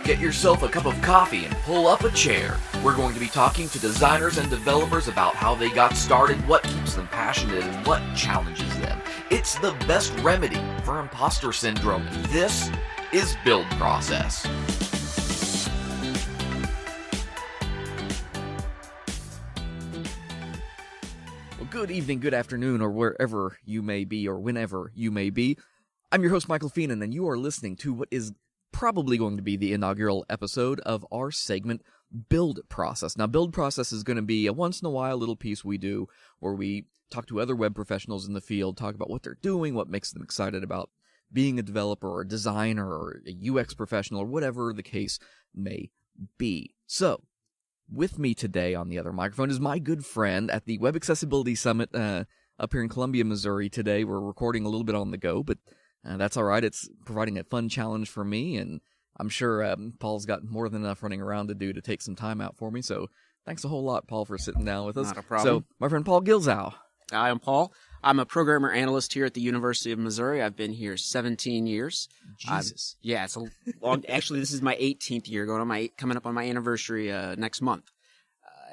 Get yourself a cup of coffee and pull up a chair. We're going to be talking to designers and developers about how they got started, what keeps them passionate, and what challenges them. It's the best remedy for imposter syndrome. This is Build Process. Well, good evening, good afternoon, or wherever you may be, or whenever you may be. I'm your host, Michael Feenan, and you are listening to what is probably going to be the inaugural episode of our segment, Build Process. Now, Build Process is going to be a once-in-a-while little piece we do where we talk to other web professionals in the field, talk about what they're doing, what makes them excited about being a developer or a designer or a UX professional or whatever the case may be. So, with me today on the other microphone is my good friend at the Web Accessibility Summit up here in Columbia, Missouri today. We're recording a little bit on the go, but that's all right. It's providing a fun challenge for me, and I'm sure Paul's got more than enough running around to do to take some time out for me. So thanks a whole lot, Paul, for sitting down with us. Not a problem. So, my friend Paul Gilzow. Hi, I'm Paul. I'm a programmer analyst here at the University of Missouri. I've been here 17 years. Jesus. Yeah, it's a long. Actually, this is my 18th year, coming up on my anniversary next month.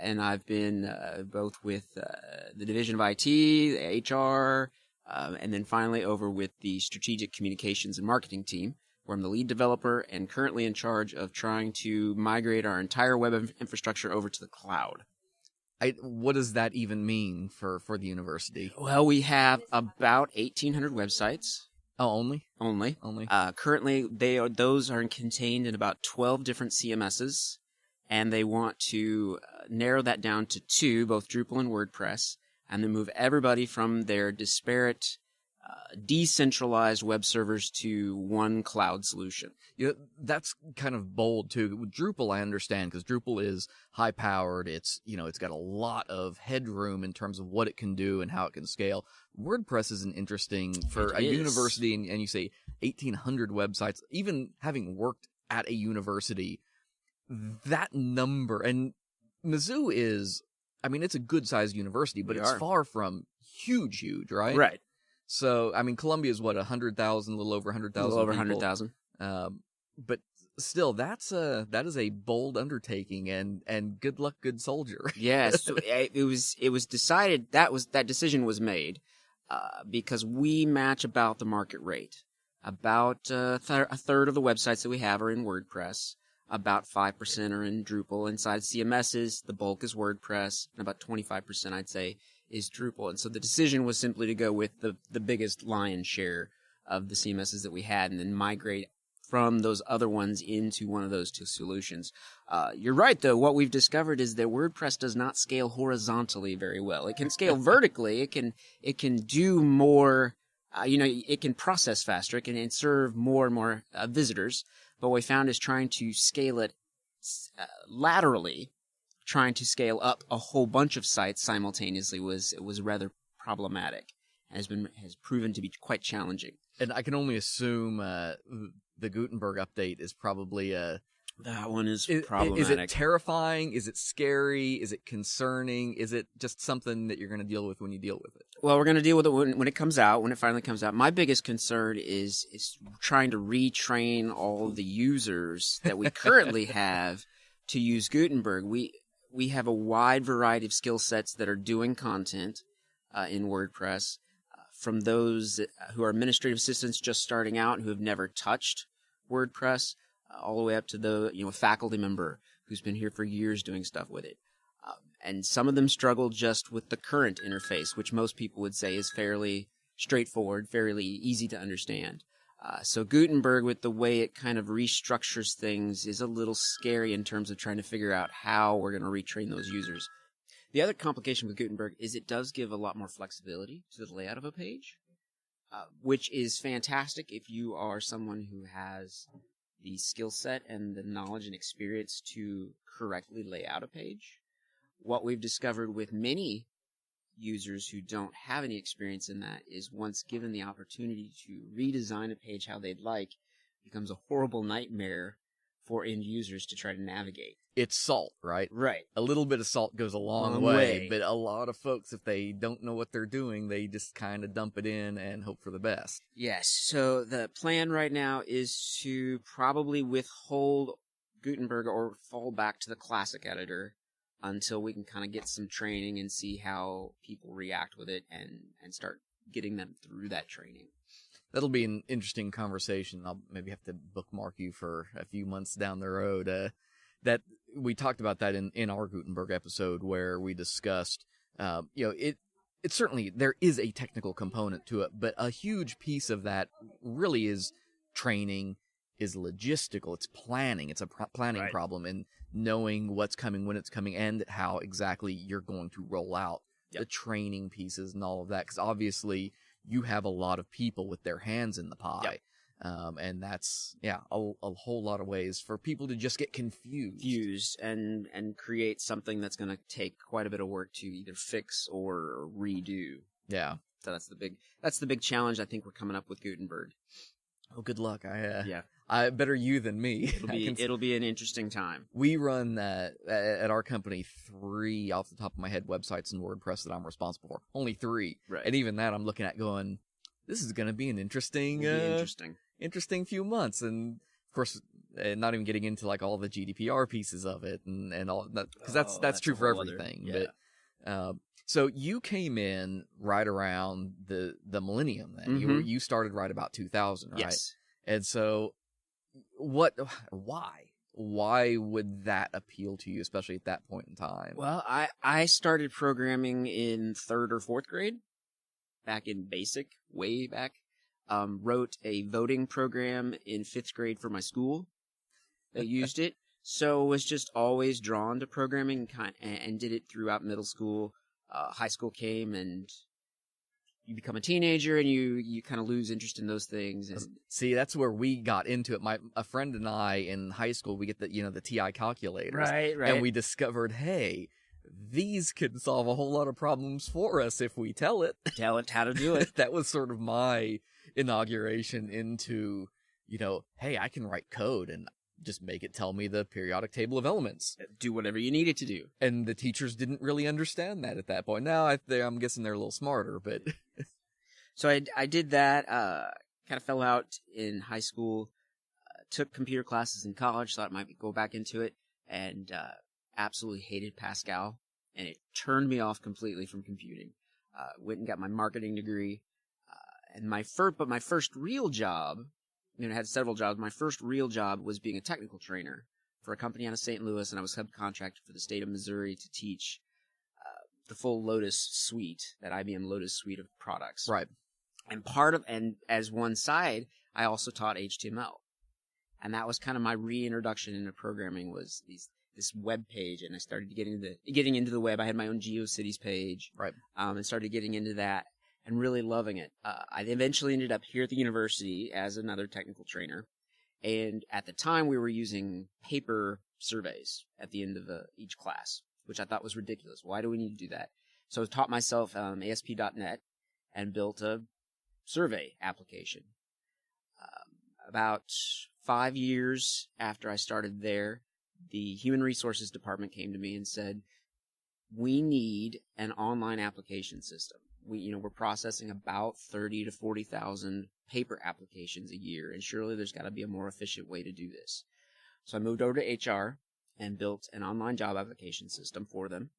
And I've been both with the Division of IT, the HR, and then finally over with the Strategic Communications and Marketing team, where I'm the lead developer and currently in charge of trying to migrate our entire web infrastructure over to the cloud. What does that even mean for the university? Well, we have about 1,800 websites. Oh, only? Only. Currently, those are contained in about 12 different CMSs, and they want to narrow that down to 2, both Drupal and WordPress, and then move everybody from their disparate, decentralized web servers to one cloud solution. Yeah, that's kind of bold too. With Drupal, I understand, because Drupal is high-powered. It's got a lot of headroom in terms of what it can do and how it can scale. WordPress is an interesting for a university, and you say 1,800 websites. Even having worked at a university, that number, and Mizzou is, it's a good-sized university, but it's far from huge, right? Right. So, Columbia is what, 100,000, a little over 100,000 A little over people. 100,000. But still, that is a bold undertaking, and good luck, good soldier. Yes, it was decided, that decision was made because we match about the market rate. About a third of the websites that we have are in WordPress. About 5% are in Drupal. Inside CMSs, the bulk is WordPress, and about 25%, I'd say, is Drupal. And so the decision was simply to go with the biggest lion's share of the CMSs that we had and then migrate from those other ones into one of those two solutions. You're right, though. What we've discovered is that WordPress does not scale horizontally very well. It can scale vertically. It can do more, it can process faster. It can serve more and more visitors. But what we found is trying to scale it laterally, trying to scale up a whole bunch of sites simultaneously was rather problematic and has proven to be quite challenging. And I can only assume the Gutenberg update is probably that one is problematic. Is it terrifying? Is it scary? Is it concerning? Is it just something that you're going to deal with when you deal with it? Well, we're going to deal with it when it comes out, when it finally comes out. My biggest concern is trying to retrain all the users that we currently have to use Gutenberg. We have a wide variety of skill sets that are doing content in WordPress, from those who are administrative assistants just starting out and who have never touched WordPress, all the way up to the faculty member who's been here for years doing stuff with it. And some of them struggle just with the current interface, which most people would say is fairly straightforward, fairly easy to understand. So Gutenberg, with the way it kind of restructures things, is a little scary in terms of trying to figure out how we're going to retrain those users. The other complication with Gutenberg is it does give a lot more flexibility to the layout of a page, which is fantastic if you are someone who has the skill set and the knowledge and experience to correctly lay out a page. What we've discovered with many users who don't have any experience in that is once given the opportunity to redesign a page how they'd like, it becomes a horrible nightmare for end users to try to navigate. It's salt, right? Right. A little bit of salt goes a long way, but a lot of folks, if they don't know what they're doing, they just kind of dump it in and hope for the best. Yes. So the plan right now is to probably withhold Gutenberg or fall back to the classic editor until we can kind of get some training and see how people react with it and start getting them through that training. That'll be an interesting conversation. I'll maybe have to bookmark you for a few months down the road. That we talked about that in our Gutenberg episode where we discussed, it certainly, there is a technical component to it, but a huge piece of that really is training, is logistical. It's planning. It's a planning problem, and knowing what's coming, when it's coming, and how exactly you're going to roll out the training pieces and all of that. Because obviously you have a lot of people with their hands in the pie. And that's, a whole lot of ways for people to just get confused. And create something that's going to take quite a bit of work to either fix or redo. Yeah. So that's the big challenge I think we're coming up with Gutenberg. Oh, good luck. I better you than me. It'll be an interesting time. We run at our company 3 off the top of my head websites in WordPress that I'm responsible for. Only 3. Right. And even that I'm looking at going, this is going to be an interesting few months. And of course, not even getting into like all the GDPR pieces of it and all that, because that's true for everything. But so you came in right around the millennium then. Mm-hmm. You started right about 2000, right? Yes. And so why would that appeal to you, especially at that point in time? Well, I started programming in 3rd or 4th grade, back in BASIC, way back. Wrote a voting program in 5th grade for my school that used it. So was just always drawn to programming and did it throughout middle school. High school came and you become a teenager and you kind of lose interest in those things. And see, that's where we got into it. A friend and I in high school, we get the TI calculators. Right. And we discovered, hey, these could solve a whole lot of problems for us if we tell it. Tell it how to do it. That was sort of my inauguration into, hey, I can write code and just make it tell me the periodic table of elements. Do whatever you need it to do. And the teachers didn't really understand that at that point. Now I'm guessing they're a little smarter, but... So I did that, kind of fell out in high school, took computer classes in college, thought I might go back into it, and absolutely hated Pascal, and it turned me off completely from computing. Went and got my marketing degree, and my first real job, I had several jobs. My first real job was being a technical trainer for a company out of St. Louis, and I was subcontracted for the state of Missouri to teach the full Lotus suite, that IBM Lotus suite of products. Right. And as one side, I also taught HTML. And that was kind of my reintroduction into programming, was this web page, and I started getting into the web. I had my own GeoCities page. Right. And started getting into that and really loving it. I eventually ended up here at the university as another technical trainer. And at the time, we were using paper surveys at the end of each class, which I thought was ridiculous. Why do we need to do that? So I taught myself ASP.NET and built a survey application. About 5 years after I started there, the Human Resources Department came to me and said, we need an online application system. We're processing about 30 to 40,000 paper applications a year, and surely there's got to be a more efficient way to do this. So I moved over to HR and built an online job application system for them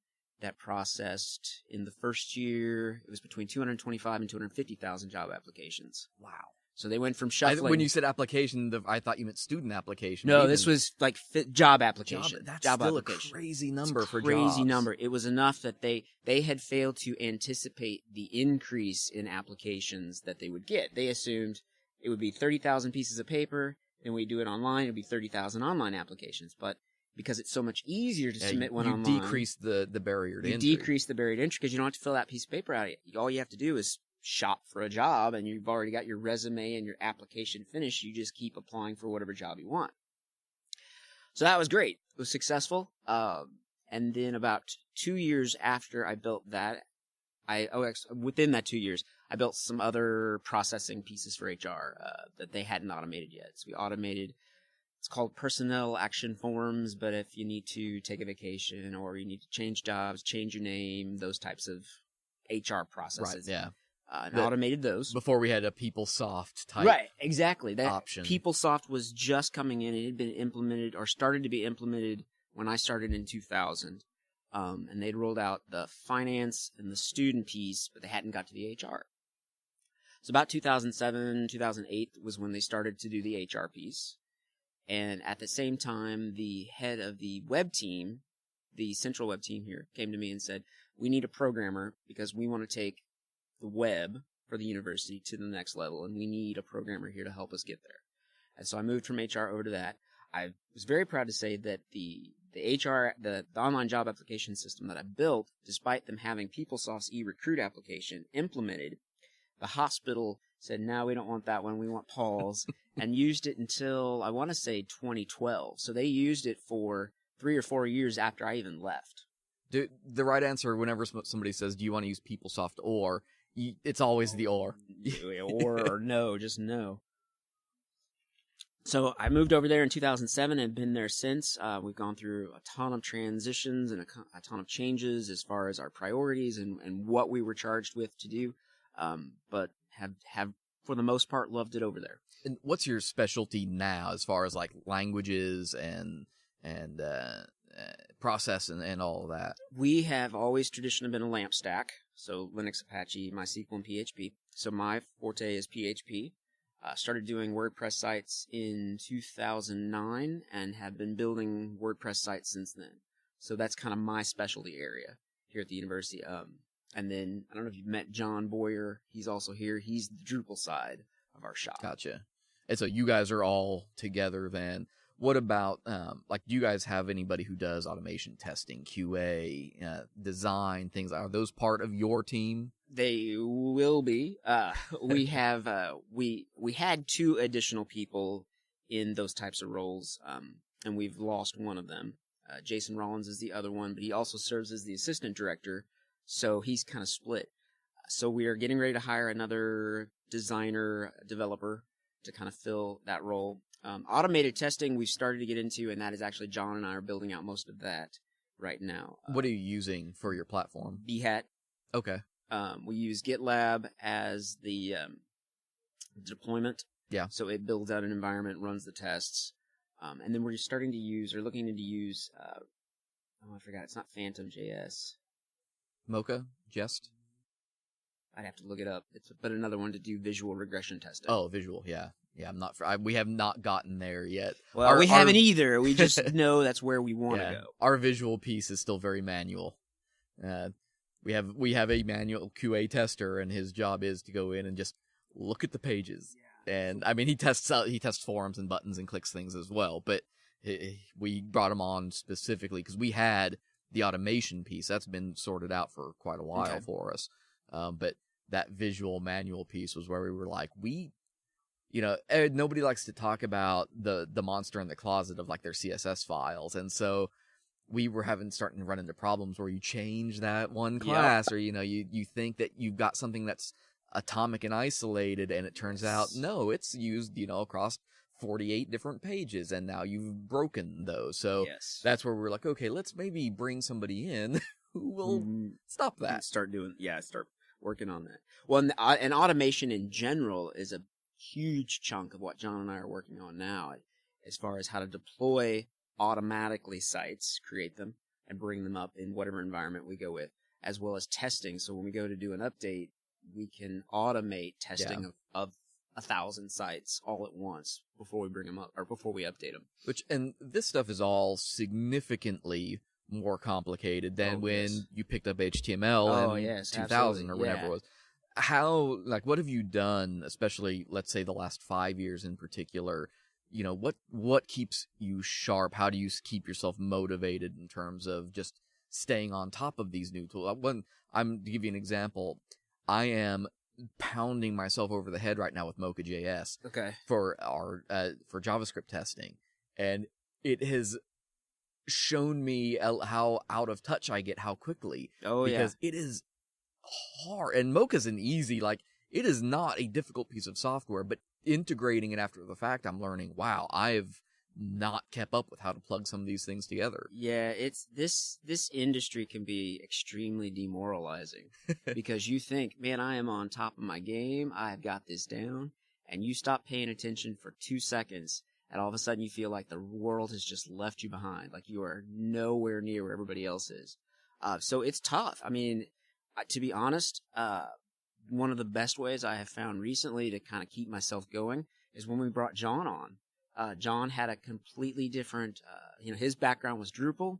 that processed, in the first year, it was between 225 and 250,000 job applications. Wow. So they went from shuffling. When you said application, I thought you meant student application. No, this was like job application. That's job still application. A crazy number for jobs. Crazy number. It was enough that they had failed to anticipate the increase in applications that they would get. They assumed it would be 30,000 pieces of paper, and we do it online, it would be 30,000 online applications. But because it's so much easier to submit one online, you decrease the barrier to entry. You decrease the barrier to entry because you don't have to fill that piece of paper out. All you have to do is shop for a job, and you've already got your resume and your application finished. You just keep applying for whatever job you want. So that was great. It was successful. And then about 2 years after I built that, within that 2 years, I built some other processing pieces for HR that they hadn't automated yet. So we automated, it's called personnel action forms, but if you need to take a vacation or you need to change jobs, change your name, those types of HR processes. Right, yeah. and automated those. Before we had a PeopleSoft type Right, exactly. That option. PeopleSoft was just coming in. It had been implemented or started to be implemented when I started in 2000. And they'd rolled out the finance and the student piece, but they hadn't got to the HR. So about 2007, 2008 was when they started to do the HR piece. And at the same time, the head of the web team, the central web team here, came to me and said, we need a programmer because we want to take the web for the university to the next level, and we need a programmer here to help us get there. And so I moved from HR over to that. I was very proud to say that the online job application system that I built, despite them having PeopleSoft's eRecruit application implemented, the hospital said, no, we don't want that one. We want Paul's, and used it until, I want to say, 2012. So they used it for 3 or 4 years after I even left. The right answer whenever somebody says, do you want to use PeopleSoft or, it's always the or. or no, just no. So I moved over there in 2007 and been there since. We've gone through a ton of transitions and a ton of changes as far as our priorities and what we were charged with to do, but have for the most part loved it over there. And what's your specialty now as far as like languages and process and all of that? We have always traditionally been a LAMP stack, so Linux, Apache, MySQL, and PHP. So my forte is PHP. Started doing WordPress sites in 2009 and have been building WordPress sites since then. So that's kind of my specialty area here at the university. And then, I don't know if you've met John Boyer. He's also here. He's the Drupal side of our shop. Gotcha. And so you guys are all together then. What about, do you guys have anybody who does automation testing, QA, design, things? Are those part of your team? They will be. We have, we had 2 additional people in those types of roles, and we've lost one of them. Jason Rollins is the other one, but he also serves as the assistant director, so he's kind of split. So we are getting ready to hire another designer, developer to kind of fill that role. Automated testing we've started to get into, and that is actually John and I are building out most of that right now. What are you using for your platform? BHAT. Okay. We use GitLab as the deployment. Yeah. So it builds out an environment, runs the tests, and then we're starting to use or looking into use. I forgot. It's not Phantom.js. Mocha? Jest? I'd have to look it up. But another one to do visual regression testing. Oh, visual. Yeah. Yeah. We have not gotten there yet. Well, we haven't either. We just know that's where we want to go. Our visual piece is still very manual. We have a manual QA tester, and his job is to go in and just look at the pages. Yeah. And I mean, he tests forums and buttons and clicks things as well. But we brought him on specifically because we had the automation piece that's been sorted out for quite a while for us. But that visual manual piece was where we were like, nobody likes to talk about the monster in the closet of like their CSS files, and so we were starting to run into problems where you change that one class, or you think that you've got something that's atomic and isolated, and it turns out no, it's used across 48 different pages, and now you've broken those. So that's where we're like, okay, let's maybe bring somebody in who will stop that. Start working on that. Well, and automation in general is a huge chunk of what John and I are working on now, as far as how to deploy automatically sites, create them, and bring them up in whatever environment we go with, as well as testing. So when we go to do an update, we can automate testing of 1,000 sites all at once before we bring them up or before we update them. And this stuff is all significantly more complicated than when you picked up HTML in 2000 absolutely. Or whatever it was. How, what have you done, especially, let's say, the last 5 years in particular? What keeps you sharp? How do you keep yourself motivated in terms of just staying on top of these new tools? To give you an example, I am pounding myself over the head right now with Mocha.js for our for JavaScript testing, and it has shown me how out of touch I get, how quickly. Because it is hard, and Mocha's an easy, it is not a difficult piece of software, but integrating it after the fact, I'm learning, wow, I've not kept up with how to plug some of these things together. Yeah, it's this industry can be extremely demoralizing because you think, man, I am on top of my game. I've got this down. And you stop paying attention for 2 seconds, and all of a sudden you feel like the world has just left you behind. Like you are nowhere near where everybody else is. So it's tough. I mean, to be honest, one of the best ways I have found recently to kind of keep myself going is when we brought John on. John had a completely different, his background was Drupal,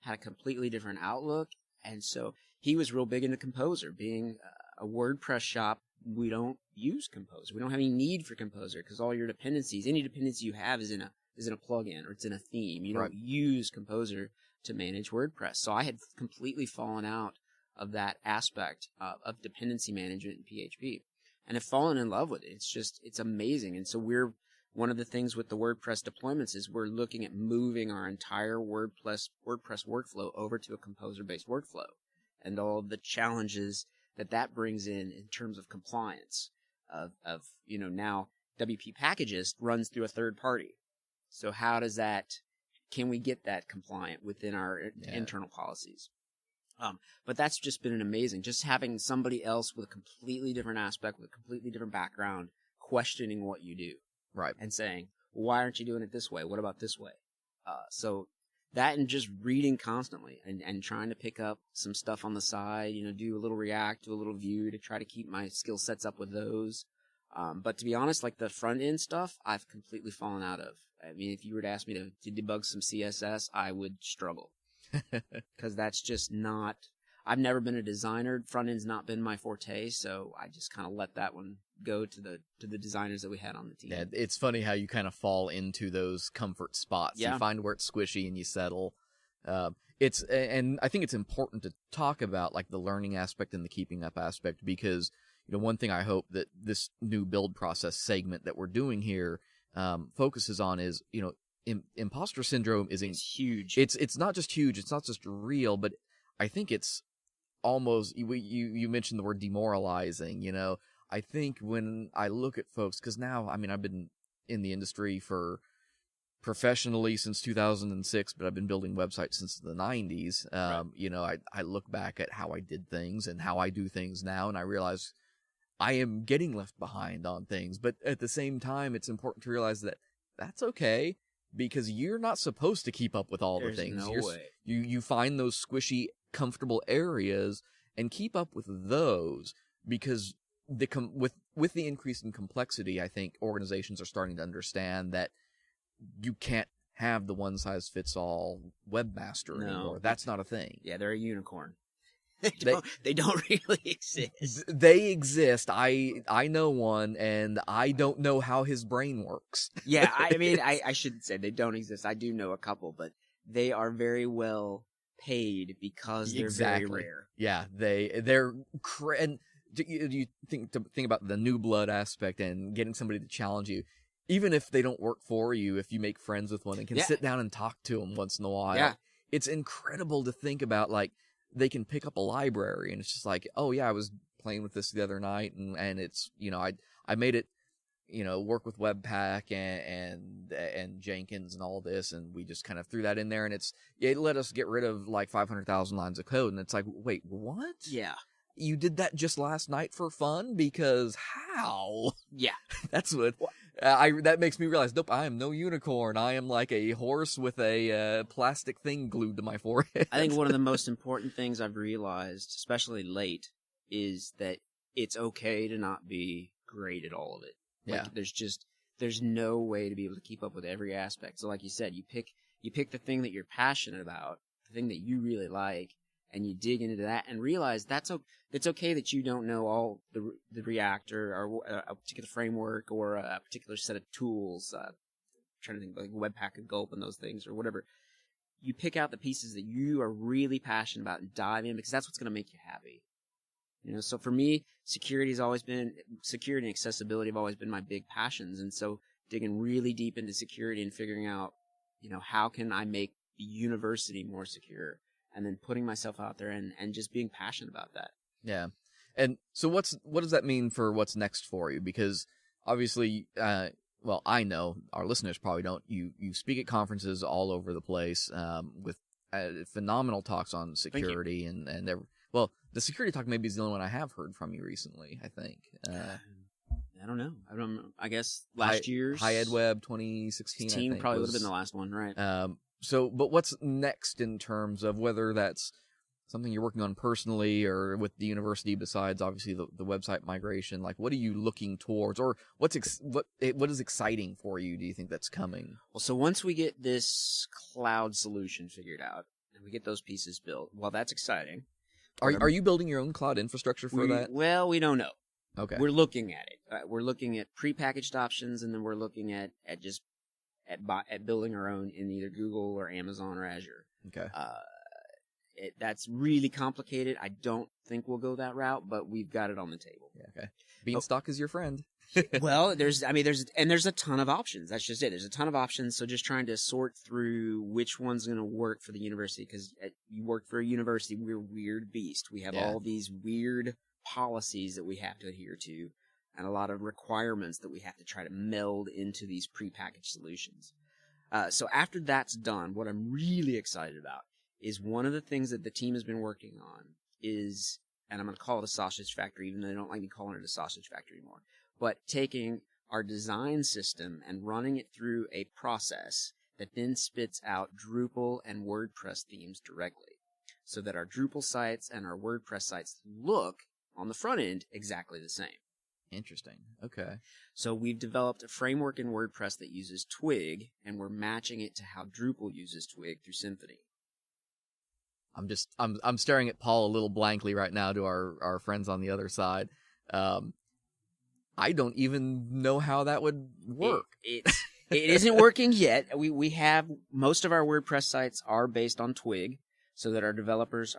had a completely different outlook. And so he was real big into Composer. Being a WordPress shop, we don't use Composer. We don't have any need for Composer because all your dependencies, any dependency you have is in a plugin or it's in a theme. You don't use Composer to manage WordPress. So I had completely fallen out of that aspect of dependency management in PHP and have fallen in love with it. It's amazing. And so one of the things with the WordPress deployments is we're looking at moving our entire WordPress workflow over to a Composer-based workflow and all the challenges that brings in terms of compliance of now WP Packages runs through a third party. So can we get that compliant within our internal policies? But that's just been amazing. Just having somebody else with a completely different aspect, with a completely different background, questioning what you do. Right. And saying, why aren't you doing it this way? What about this way? So that and just reading constantly and trying to pick up some stuff on the side, do a little React, do a little Vue to try to keep my skill sets up with those. But to be honest, like the front end stuff, I've completely fallen out of. I mean, if you were to ask me to debug some CSS, I would struggle because that's just not, I've never been a designer. Front end's not been my forte. So I just kind of let that one go to the designers that we had on the team. Yeah, it's funny how you kind of fall into those comfort spots. Yeah. You find where it's squishy and you settle. And I think it's important to talk about like the learning aspect and the keeping up aspect because one thing I hope that this new build process segment that we're doing here focuses on is imposter syndrome is huge. It's not just huge. It's not just real, but I think it's almost you mentioned the word demoralizing. I think when I look at folks, because now, I mean, I've been in the industry for professionally since 2006, but I've been building websites since the 90s. Right. I look back at how I did things and how I do things now, and I realize I am getting left behind on things. But at the same time, it's important to realize that that's okay because you're not supposed to keep up with all There's the things. No way. You find those squishy, comfortable areas and keep up with those because with the increase in complexity, I think organizations are starting to understand that you can't have the one-size-fits-all webmaster anymore. That's not a thing. Yeah, they're a unicorn. They don't really exist. They exist. I know one, and I don't know how his brain works. Yeah, I mean, I shouldn't say they don't exist. I do know a couple, but they are very well paid because they're very rare. Yeah, they're and do you think about the new blood aspect and getting somebody to challenge you, even if they don't work for you, if you make friends with one and can sit down and talk to them once in a while, it's incredible to think about. Like they can pick up a library and it's just like, oh yeah, I was playing with this the other night and it's I made it work with Webpack and Jenkins and all this, and we just kind of threw that in there, and it let us get rid of like 500,000 lines of code, and it's like, wait, what? Yeah. You did that just last night for fun? Because how? Yeah. That's what that makes me realize, nope, I am no unicorn. I am like a horse with a plastic thing glued to my forehead. I think one of the most important things I've realized, especially late, is that it's okay to not be great at all of it. Yeah. Like, there's no way to be able to keep up with every aspect. So like you said, you pick the thing that you're passionate about, the thing that you really like, and you dig into that and realize it's okay that you don't know all the React or a particular framework or a particular set of tools. I'm trying to think like Webpack and Gulp and those things or whatever. You pick out the pieces that you are really passionate about and dive in because that's what's going to make you happy. So for me, security and accessibility have always been my big passions. And so digging really deep into security and figuring out, how can I make the university more secure? And then putting myself out there and just being passionate about that. Yeah. And so what does that mean for what's next for you? Because obviously, well, I know our listeners probably don't. You speak at conferences all over the place with phenomenal talks on security well, the security talk maybe is the only one I have heard from you recently. I think. I don't know. I guess last year's High Ed Web 2016. 16 probably would have been the last one, right? But what's next in terms of whether that's something you're working on personally or with the university besides obviously the website migration? Like, what are you looking towards, or what is exciting for you? Do you think that's coming? Well, so once we get this cloud solution figured out and we get those pieces built, well, that's exciting. Are you building your own cloud infrastructure for that? Well, we don't know. Okay. We're looking at it. We're looking at prepackaged options, and then we're looking at building our own in either Google or Amazon or Azure. Okay. That's really complicated. I don't think we'll go that route, but we've got it on the table. Yeah, okay. Beanstalk is your friend. Well, there's a ton of options. That's just it. There's a ton of options. So just trying to sort through which one's going to work for the university, because you work for a university, we're a weird beast. We have all these weird policies that we have to adhere to, and a lot of requirements that we have to try to meld into these prepackaged solutions. So after that's done, what I'm really excited about is one of the things that the team has been working on is, and I'm going to call it a sausage factory, even though they don't like me calling it a sausage factory anymore, but taking our design system and running it through a process that then spits out Drupal and WordPress themes directly, so that our Drupal sites and our WordPress sites look on the front end exactly the same. Interesting. Okay. So we've developed a framework in WordPress that uses Twig, and we're matching it to how Drupal uses Twig through Symfony. I'm staring at Paul a little blankly right now to our friends on the other side. I don't even know how that would work. It isn't working yet. We have most of our WordPress sites are based on Twig, so that our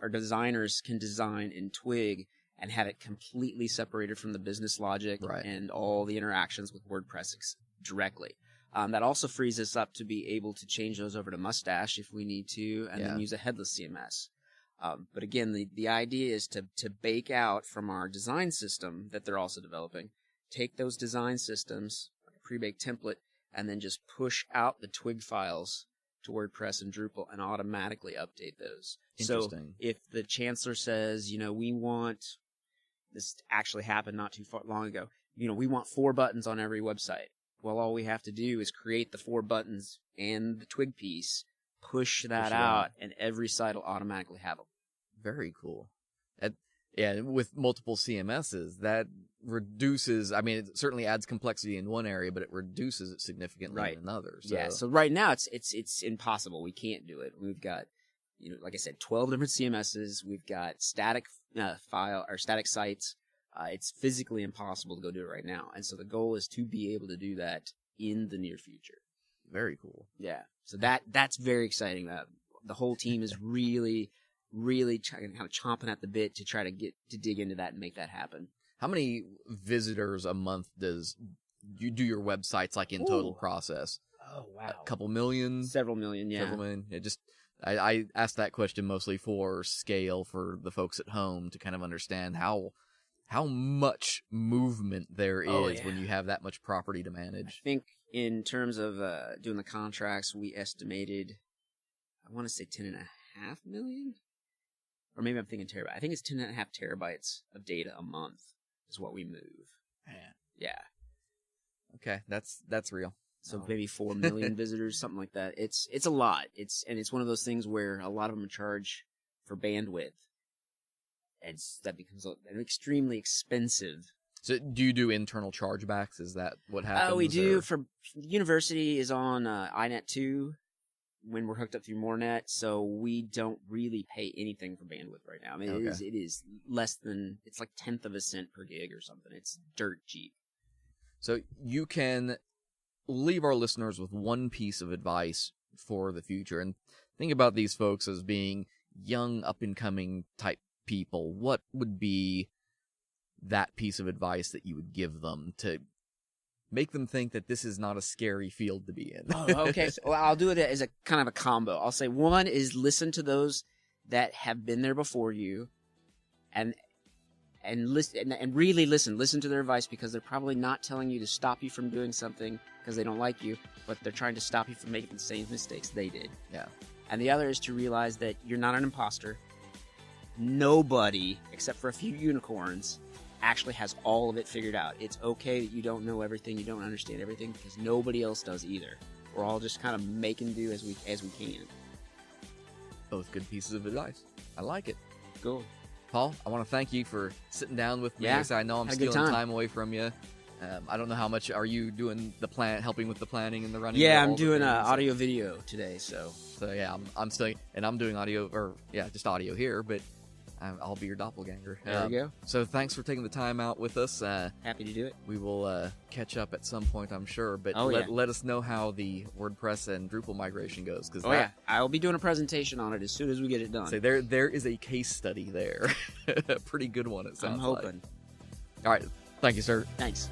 designers can design in Twig and have it completely separated from the business logic and all the interactions with WordPress directly. That also frees us up to be able to change those over to Mustache if we need to, and then use a headless CMS. But again, the idea is to bake out from our design system that they're also developing, take those design systems, like a pre-baked template, and then just push out the Twig files to WordPress and Drupal and automatically update those. So if the chancellor says, we want, this actually happened not too long ago, we want 4 buttons on every website. Well, all we have to do is create the 4 buttons and the Twig piece, push that out, and every site will automatically have them. Very cool. With multiple CMSs, that reduces, it certainly adds complexity in one area, but it reduces it significantly in another. So. Yeah, so right now it's impossible. We can't do it. We've got, like I said, 12 different CMSs. We've got static static sites. It's physically impossible to go do it right now. And so the goal is to be able to do that in the near future. Very cool. Yeah. So that's very exciting. The whole team is really kind of chomping at the bit to try to dig into that and make that happen. How many visitors a month does you do your websites like in total process? Oh, wow. A couple million? Several million, yeah. Several million. I asked that question mostly for scale for the folks at home to kind of understand how much movement there is when you have that much property to manage. I think in terms of doing the contracts, we estimated, I want to say 10.5 million? Or maybe I'm thinking terabyte. I think it's 10.5 terabytes of data a month is what we move. Man. Yeah. Okay, that's real. So maybe 4 million visitors, something like that. It's a lot. It's one of those things where a lot of them charge for bandwidth. And that becomes extremely expensive. So do you do internal chargebacks? Is that what happens? We do. For the university is on iNet 2 when we're hooked up through MoreNet, so we don't really pay anything for bandwidth right now. It is less than, it's like 1/10 of a cent per gig or something. It's dirt cheap. So you can leave our listeners with one piece of advice for the future, and think about these folks as being young, up-and-coming type people. What would be that piece of advice that you would give them to make them think that this is not a scary field to be in? Okay. Well, I'll do it as a kind of a combo. I'll say one is listen to those that have been there before you and and listen and really listen to their advice, because they're probably not telling you to stop you from doing something because they don't like you, but they're trying to stop you from making the same mistakes they did. Yeah. And the other is to realize that you're not an imposter. Nobody, except for a few unicorns, actually has all of it figured out. It's okay that you don't know everything, you don't understand everything, because nobody else does either. We're all just kind of making do as we can. Both good pieces of advice. I like it. Cool. Paul, I want to thank you for sitting down with me. Yeah, I know I'm had a good stealing time. time away from you. I don't know how much are you doing helping with the planning and the running. Yeah, of all I'm the doing things? audio video today, so Yeah, I'm still, and I'm doing audio, or yeah, just audio here, but I'll be your doppelganger. there you go. So thanks for taking the time out with us. Happy to do it. We will catch up at some point, I'm sure. But let us know how the WordPress and Drupal migration goes. Cause I'll be doing a presentation on it as soon as we get it done. So there is a case study there, a pretty good one. It sounds I'm hoping. like. All right, thank you, sir. Thanks.